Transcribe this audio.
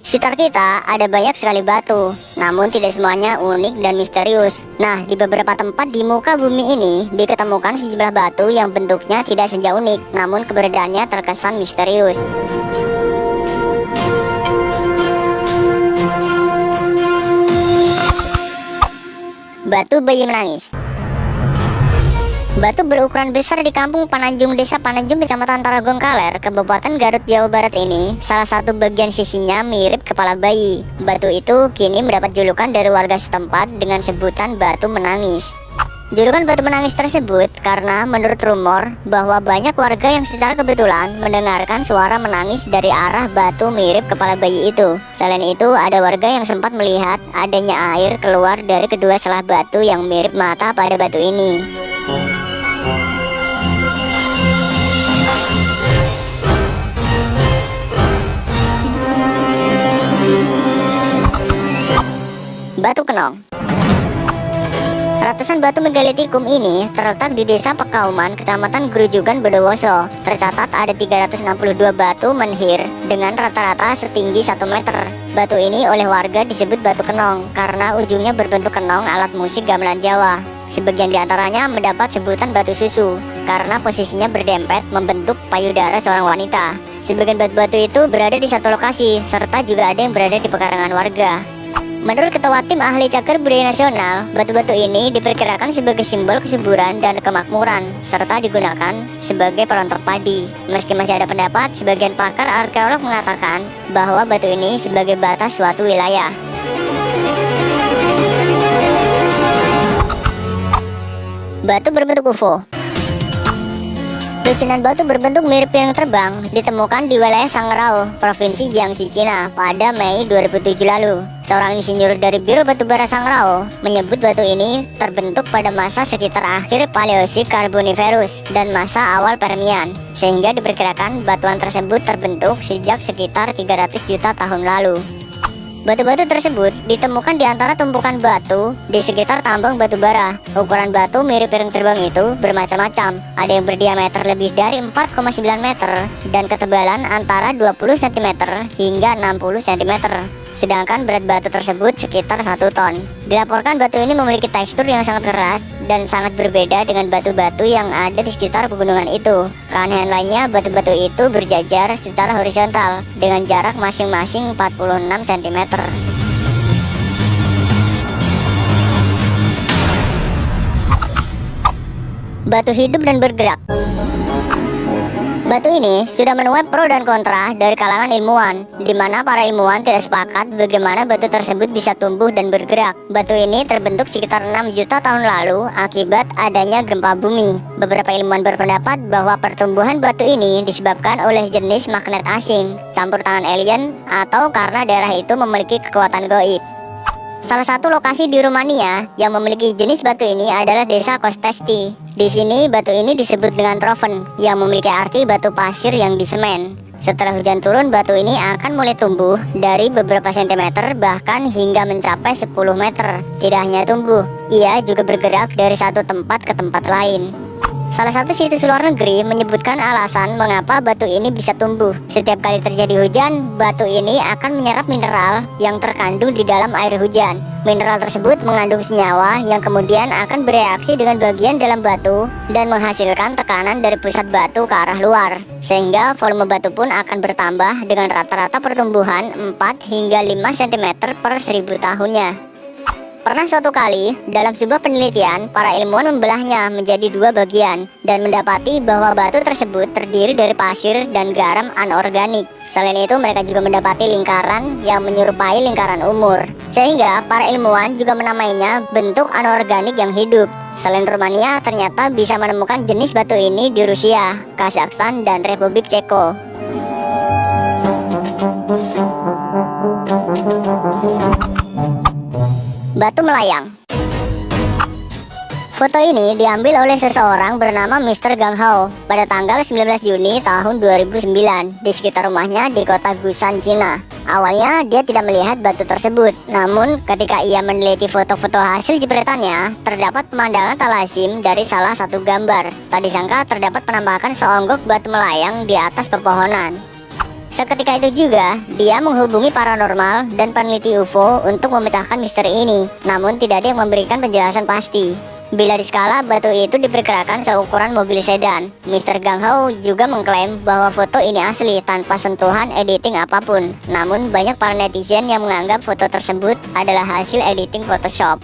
Sekitar kita ada banyak sekali batu, namun tidak semuanya unik dan misterius. Nah, di beberapa tempat di muka bumi ini diketemukan sejumlah batu yang bentuknya tidak saja unik, namun keberadaannya terkesan misterius. Batu bayi menangis. Batu berukuran besar di kampung Pananjung, Desa Pananjung, Kecamatan Tarogong Kaler, Kabupaten Garut, Jawa Barat ini, salah satu bagian sisinya mirip kepala bayi. Batu itu kini mendapat julukan dari warga setempat dengan sebutan batu menangis. Julukan batu menangis tersebut karena menurut rumor bahwa banyak warga yang secara kebetulan mendengarkan suara menangis dari arah batu mirip kepala bayi itu. Selain itu, ada warga yang sempat melihat adanya air keluar dari kedua selah batu yang mirip mata pada batu ini. Batu Kenong. Ratusan batu megalitikum ini terletak di Desa Pekauman, Kecamatan Grujugan, Bondowoso. Tercatat ada 362 batu menhir dengan rata-rata setinggi 1 meter. Batu ini oleh warga disebut batu kenong karena ujungnya berbentuk kenong alat musik gamelan Jawa. Sebagian diantaranya mendapat sebutan batu susu karena posisinya berdempet membentuk payudara seorang wanita. Sebagian batu-batu itu berada di satu lokasi, serta juga ada yang berada di pekarangan warga. Menurut Ketua Tim Ahli Cagar Budaya Nasional, batu-batu ini diperkirakan sebagai simbol kesuburan dan kemakmuran, serta digunakan sebagai perontok padi. Meski masih ada pendapat, sebagian pakar arkeolog mengatakan bahwa batu ini sebagai batas suatu wilayah. Batu berbentuk UFO. Lusinan batu berbentuk mirip piring terbang ditemukan di wilayah Sangrao, Provinsi Jiangxi, Cina pada Mei 2007 lalu. Seorang insinyur dari Biro Batubara Sangrao menyebut batu ini terbentuk pada masa sekitar akhir Paleosik Karboniferus dan masa awal Permian, sehingga diperkirakan batuan tersebut terbentuk sejak sekitar 300 juta tahun lalu. Batu-batu tersebut ditemukan di antara tumpukan batu di sekitar tambang batu bara. Ukuran batu mirip piring terbang itu bermacam-macam. Ada yang berdiameter lebih dari 4,9 meter dan ketebalan antara 20 cm hingga 60 cm. Sedangkan berat batu tersebut sekitar 1 ton. Dilaporkan batu ini memiliki tekstur yang sangat keras dan sangat berbeda dengan batu-batu yang ada di sekitar pegunungan itu. Keanehan lainnya, batu-batu itu berjajar secara horizontal dengan jarak masing-masing 46 cm. Batu hidup dan bergerak. Batu ini sudah menuai pro dan kontra dari kalangan ilmuwan, di mana para ilmuwan tidak sepakat bagaimana batu tersebut bisa tumbuh dan bergerak. Batu ini terbentuk sekitar 6 juta tahun lalu akibat adanya gempa bumi. Beberapa ilmuwan berpendapat bahwa pertumbuhan batu ini disebabkan oleh jenis magnet asing, campur tangan alien, atau karena daerah itu memiliki kekuatan gaib. Salah satu lokasi di Rumania yang memiliki jenis batu ini adalah Desa Kostesti. Di sini batu ini disebut dengan troven, yang memiliki arti batu pasir yang disemen. Setelah hujan turun, batu ini akan mulai tumbuh dari beberapa sentimeter bahkan hingga mencapai 10 meter. Tidak hanya tumbuh, ia juga bergerak dari satu tempat ke tempat lain. Salah satu situs luar negeri menyebutkan alasan mengapa batu ini bisa tumbuh. Setiap kali terjadi hujan, batu ini akan menyerap mineral yang terkandung di dalam air hujan. Mineral tersebut mengandung senyawa yang kemudian akan bereaksi dengan bagian dalam batu dan menghasilkan tekanan dari pusat batu ke arah luar. Sehingga volume batu pun akan bertambah dengan rata-rata pertumbuhan 4 hingga 5 cm per 1000 tahunnya. Pernah suatu kali, dalam sebuah penelitian, para ilmuwan membelahnya menjadi 2 bagian dan mendapati bahwa batu tersebut terdiri dari pasir dan garam anorganik. Selain itu, mereka juga mendapati lingkaran yang menyerupai lingkaran umur. Sehingga para ilmuwan juga menamainya bentuk anorganik yang hidup. Selain Rumania, ternyata bisa menemukan jenis batu ini di Rusia, Kazakhstan, dan Republik Ceko. Batu melayang. Foto ini diambil oleh seseorang bernama Mr. Gang Hao pada tanggal 19 Juni tahun 2009 di sekitar rumahnya di kota Gusan, Cina. Awalnya dia tidak melihat batu tersebut, namun ketika ia meneliti foto-foto hasil jepretannya, terdapat pemandangan tak lazim dari salah satu gambar. Tak disangka terdapat penampakan seonggok batu melayang di atas pepohonan. Seketika itu juga, dia menghubungi paranormal dan peneliti UFO untuk memecahkan misteri ini. Namun tidak ada yang memberikan penjelasan pasti. Bila di skala batu itu diperkirakan seukuran mobil sedan, Mr. Gang Ho juga mengklaim bahwa foto ini asli tanpa sentuhan editing apapun. Namun banyak para netizen yang menganggap foto tersebut adalah hasil editing Photoshop.